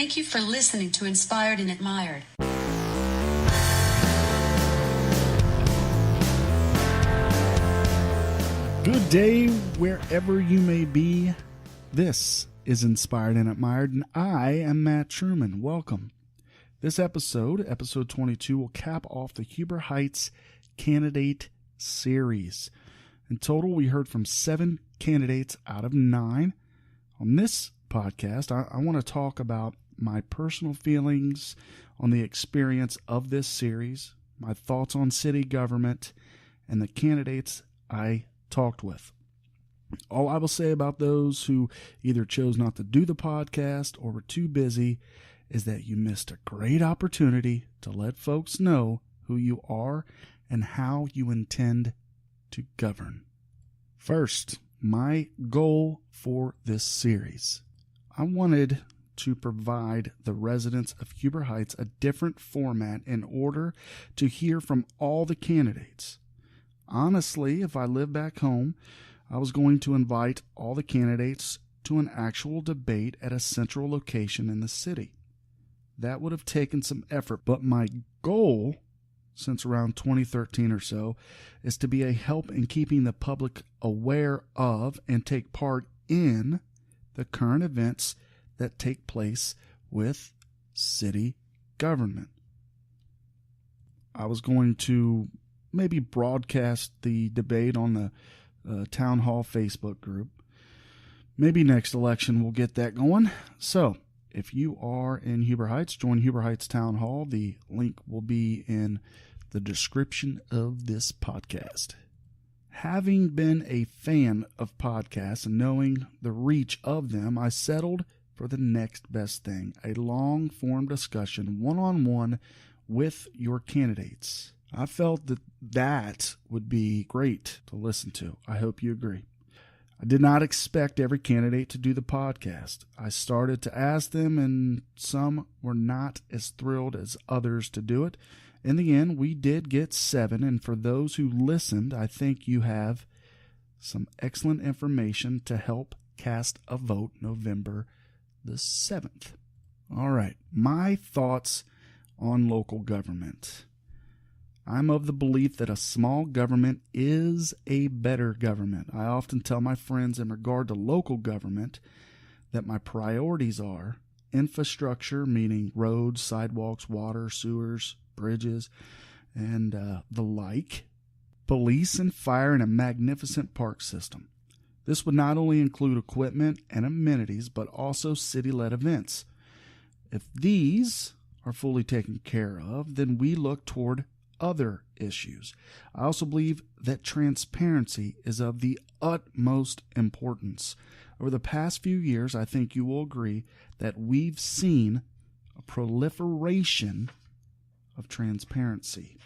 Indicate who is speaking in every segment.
Speaker 1: Thank you for listening to Inspired and Admired.
Speaker 2: Good day, wherever you may be. This is Inspired and Admired, and I am Matt Truman. Welcome. This episode 22, will cap off the Huber Heights candidate series. In total, we heard from 7 candidates out of 9. On this podcast, I want to talk about my personal feelings on the experience of this series, my thoughts on city government, and the candidates I talked with. All I will say about those who either chose not to do the podcast or were too busy is that you missed a great opportunity to let folks know who you are and how you intend to govern. First, my goal for this series. I wanted to provide the residents of Huber Heights a different format in order to hear from all the candidates. Honestly, if I lived back home, I was going to invite all the candidates to an actual debate at a central location in the city. That would have taken some effort, but my goal, since around 2013 or so, is to be a help in keeping the public aware of and take part in the current events that take place with city government. I was going to maybe broadcast the debate on the Town Hall Facebook group. Maybe next election we'll get that going. So, if you are in Huber Heights, join Huber Heights Town Hall. The link will be in the description of this podcast. Having been a fan of podcasts and knowing the reach of them, I settled for the next best thing, a long-form discussion, one-on-one with your candidates. I felt that would be great to listen to. I hope you agree. I did not expect every candidate to do the podcast. I started to ask them, and some were not as thrilled as others to do it. In the end, we did get 7, and for those who listened, I think you have some excellent information to help cast a vote November the 7th. All right, my thoughts on local government. I'm of the belief that a small government is a better government. I often tell my friends in regard to local government that my priorities are infrastructure, meaning roads, sidewalks, water, sewers, bridges, and the like, police and fire, and a magnificent park system. This would not only include equipment and amenities, but also city-led events. If these are fully taken care of, then we look toward other issues. I also believe that transparency is of the utmost importance. Over the past few years, I think you will agree that we've seen a proliferation of transparency.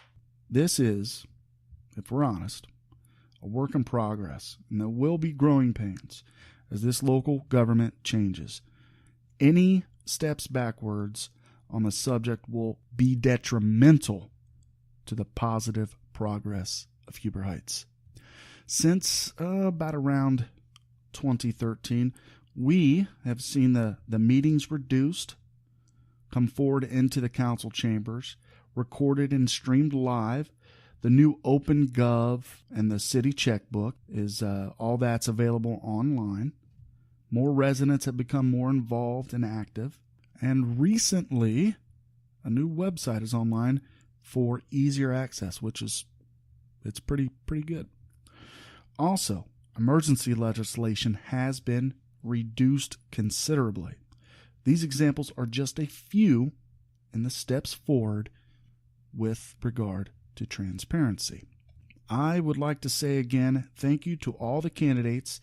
Speaker 2: This is, if we're honest, a work in progress, and there will be growing pains as this local government changes. Any steps backwards on the subject will be detrimental to the positive progress of Huber Heights. Since about around 2013, we have seen the meetings reduced, come forward into the council chambers, recorded and streamed live. The new OpenGov and the city checkbook is all that's available online. More residents have become more involved and active. And recently, a new website is online for easier access, which is it's pretty good. Also, emergency legislation has been reduced considerably. These examples are just a few in the steps forward with regard to transparency. I would like to say again, thank you to all the candidates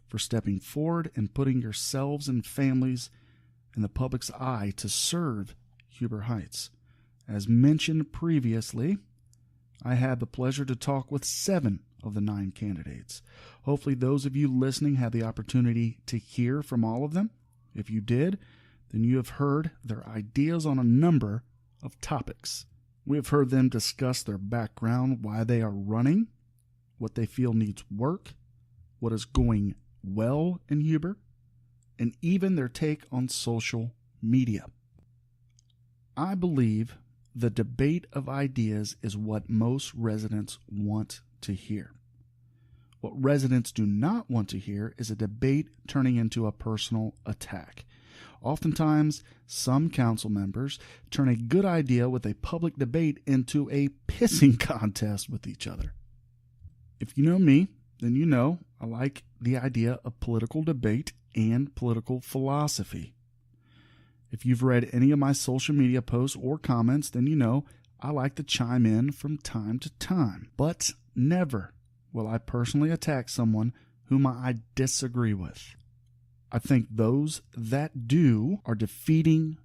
Speaker 2: for stepping forward and putting yourselves and families in the public's eye to serve Huber Heights. As mentioned previously, I had the pleasure to talk with 7 of the 9 candidates. Hopefully those of you listening had the opportunity to hear from all of them. If you did, then you have heard their ideas on a number of topics. We have heard them discuss their background, why they are running, what they feel needs work, what is going well in Huber, and even their take on social media. I believe the debate of ideas is what most residents want to hear. What residents do not want to hear is a debate turning into a personal attack. Oftentimes, some council members turn a good idea with a public debate into a pissing contest with each other. If you know me, then you know I like the idea of political debate and political philosophy. If you've read any of my social media posts or comments, then you know I like to chime in from time to time. But never will I personally attack someone whom I disagree with. I think those that do are defeating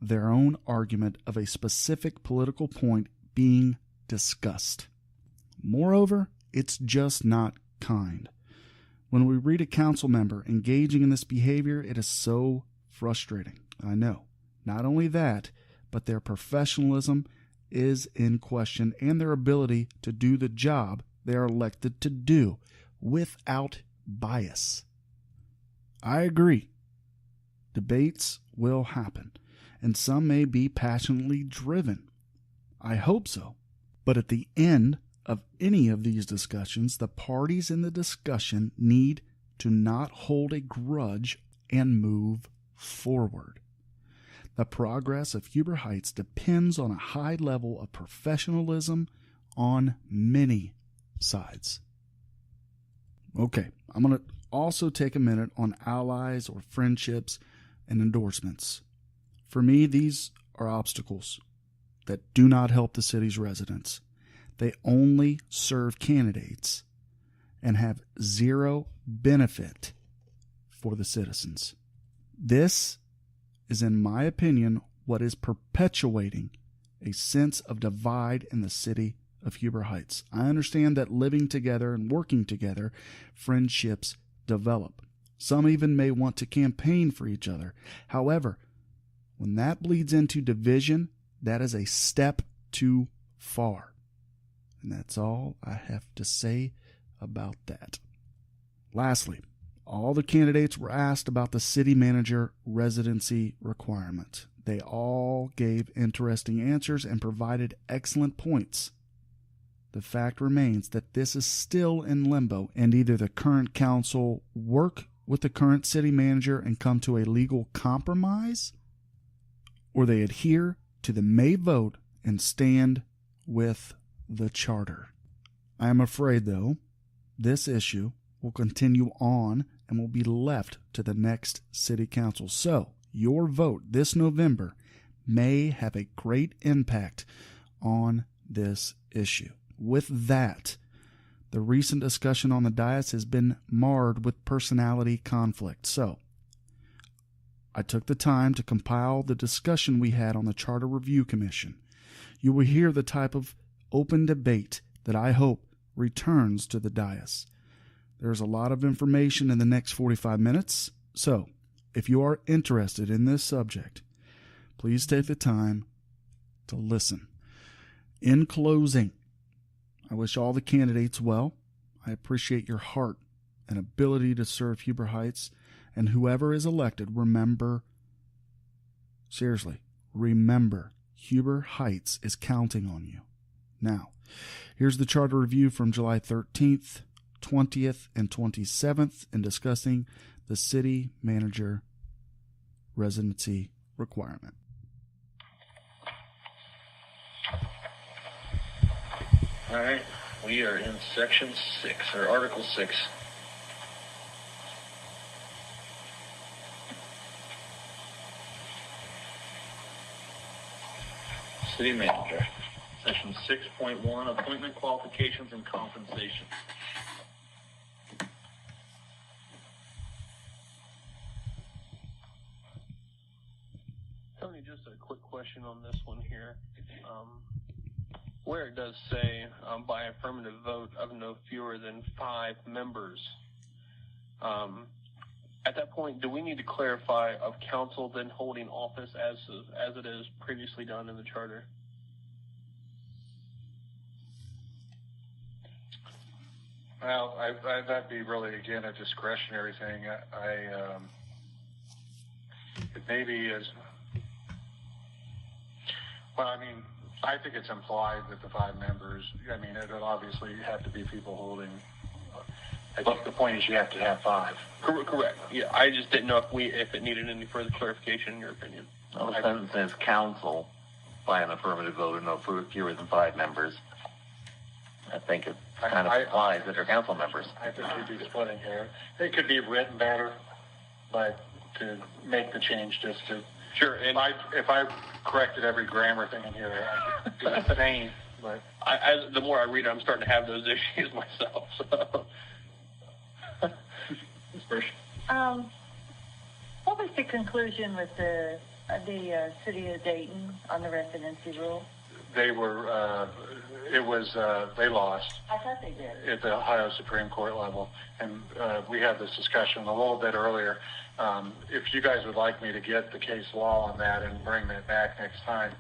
Speaker 2: their own argument of a specific political point being discussed. Moreover, it's just not kind. When we read a council member engaging in this behavior, it is so frustrating. I know. Not only that, but their professionalism is in question and their ability to do the job they are elected to do without bias. I agree. Debates will happen, and some may be passionately driven. I hope so. But at the end of any of these discussions, the parties in the discussion need to not hold a grudge and move forward. The progress of Huber Heights depends on a high level of professionalism on many sides. Okay, I'm going to also take a minute on allies or friendships and endorsements. For me, these are obstacles that do not help the city's residents. They only serve candidates and have zero benefit for the citizens. This is, in my opinion, what is perpetuating a sense of divide in the city of Huber Heights. I understand that living together and working together, friendships develop. Some even may want to campaign for each other. However, when that bleeds into division, that is a step too far. And that's all I have to say about that. Lastly, all the candidates were asked about the city manager residency requirement. They all gave interesting answers and provided excellent points. The fact remains that this is still in limbo, and either the current council work with the current city manager and come to a legal compromise, or they adhere to the May vote and stand with the charter. I am afraid, though, this issue will continue on and will be left to the next city council. So, your vote this November may have a great impact on this issue. With that, the recent discussion on the dais has been marred with personality conflict. So, I took the time to compile the discussion we had on the Charter Review Commission. You will hear the type of open debate that I hope returns to the dais. There's a lot of information in the next 45 minutes, so if you are interested in this subject, please take the time to listen. In closing, I wish all the candidates well. I appreciate your heart and ability to serve Huber Heights, and whoever is elected, remember, seriously, remember, Huber Heights is counting on you. Now, here's the Charter Review from July 13th, 20th, and 27th in discussing the city manager residency requirement.
Speaker 3: All right, we are in Section 6, or Article 6. City Manager. Section 6.1, Appointment Qualifications and Compensation.
Speaker 4: Tony, just a quick question on this one here. Where it does say by affirmative vote of no fewer than 5 members, at that point, do we need to clarify of council then holding office as it is previously done in the charter?
Speaker 5: Well, that'd be really, again, a discretionary thing.
Speaker 6: It maybe is. Well, I mean, I think it's implied that the 5 members, I mean, it'll obviously have to be people holding. I think the point is you have to have 5.
Speaker 4: Correct. Yeah, I just didn't know if it needed any further clarification in your opinion.
Speaker 3: Well, the sentence says council by an affirmative vote of no fewer than 5 members. I think it kind of implies that they're council members.
Speaker 6: I think we'd be splitting here. It could be written better, but to make the change just to...
Speaker 4: Sure. And
Speaker 6: if I corrected every grammar thing in here, I'd be insane. But
Speaker 4: the more I read it, I'm starting to have those issues myself. So.
Speaker 7: What was the conclusion with the city of Dayton on the residency rule?
Speaker 6: They were, they lost.
Speaker 7: I thought they did.
Speaker 6: At the Ohio Supreme Court level. And we had this discussion a little bit earlier. If you guys would like me to get the case law on that and bring that back next time,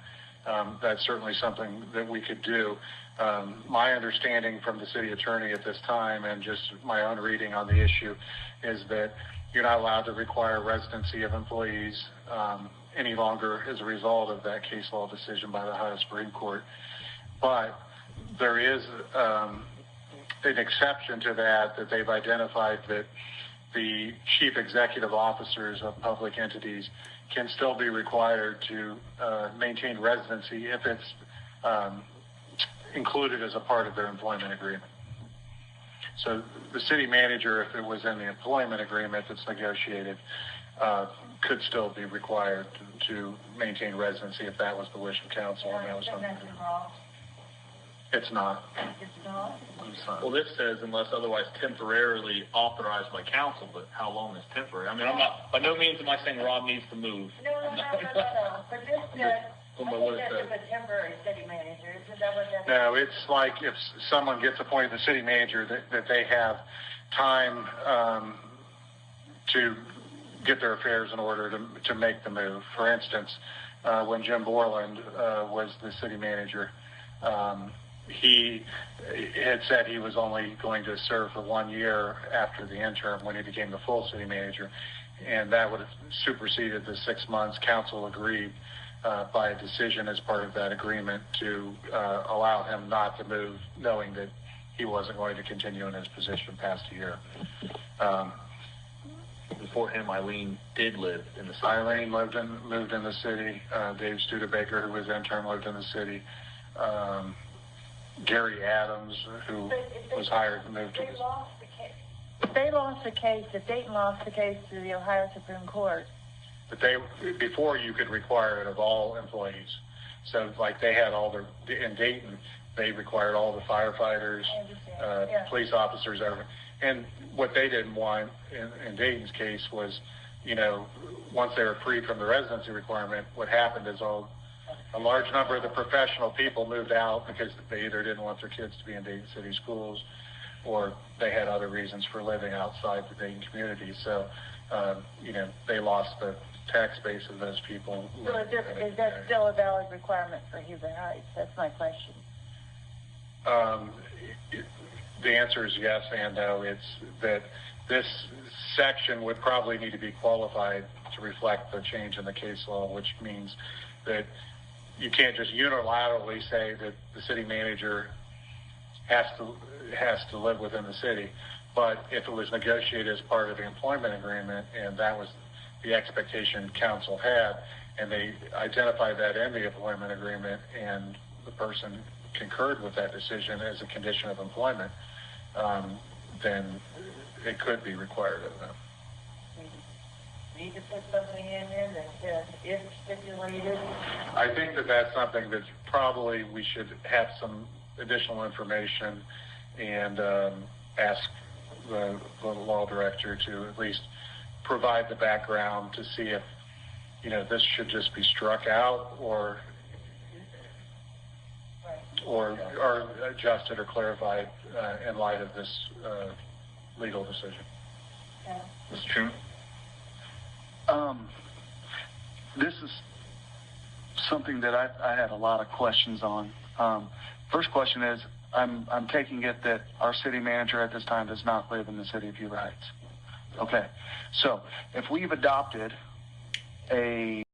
Speaker 6: that's certainly something that we could do. My understanding from the city attorney at this time and just my own reading on the issue is that you're not allowed to require residency of employees any longer as a result of that case law decision by the Ohio Supreme Court. But there is an exception to that they've identified that the chief executive officers of public entities can still be required to maintain residency if it's included as a part of their employment agreement. So the city manager, if it was in the employment agreement that's negotiated, could still be required to maintain residency if that was the wish of council. And that was something. It's not.
Speaker 7: It's not?
Speaker 6: It's not.
Speaker 5: Well, this says unless otherwise temporarily authorized by council, but how long is temporary? I mean, I'm not, by no means am I saying Rob needs to move.
Speaker 7: No. But this says, a temporary city manager. Isn't that what that is?
Speaker 6: No, it's like if someone gets appointed the city manager, that they have time to get their affairs in order to make the move. For instance, when Jim Borland was the city manager, he had said he was only going to serve for 1 year after the interim when he became the full city manager, and that would have superseded the 6 months. Council agreed by a decision as part of that agreement to allow him not to move, knowing that he wasn't going to continue in his position past a year.
Speaker 5: Before him, Eileen did live in the city.
Speaker 6: Eileen moved in the city. Dave Studebaker, who was intern, lived in the city. Gary Adams, who was hired to move to the city.
Speaker 7: If they lost the case, if Dayton lost the case to the Ohio Supreme Court.
Speaker 6: But before you could require it of all employees. So like they had in Dayton, they required all the firefighters, police officers, everything. And what they didn't want in Dayton's case was, once they were freed from the residency requirement, what happened is a large number of the professional people moved out because they either didn't want their kids to be in Dayton City schools or they had other reasons for living outside the Dayton community. So, they lost the tax base of those people.
Speaker 7: So is that still a valid requirement for human rights? That's my question.
Speaker 6: The answer is yes and no. It's that this section would probably need to be qualified to reflect the change in the case law, which means that you can't just unilaterally say that the city manager has to live within the city. But if it was negotiated as part of the employment agreement, and that was the expectation council had, and they identified that in the employment agreement, and the person concurred with that decision as a condition of employment, then it could be required of them.
Speaker 7: Need to put something in there that is stipulated?
Speaker 6: I think that's something that probably we should have some additional information and ask the law director to at least provide the background to see if, this should just be struck out or adjusted or clarified in light of this legal decision.
Speaker 7: Okay.
Speaker 6: Mr. Truman?
Speaker 8: This is something that I had a lot of questions on. First question is, I'm taking it that our city manager at this time does not live in the city of Huber Heights. Okay, so if we've adopted a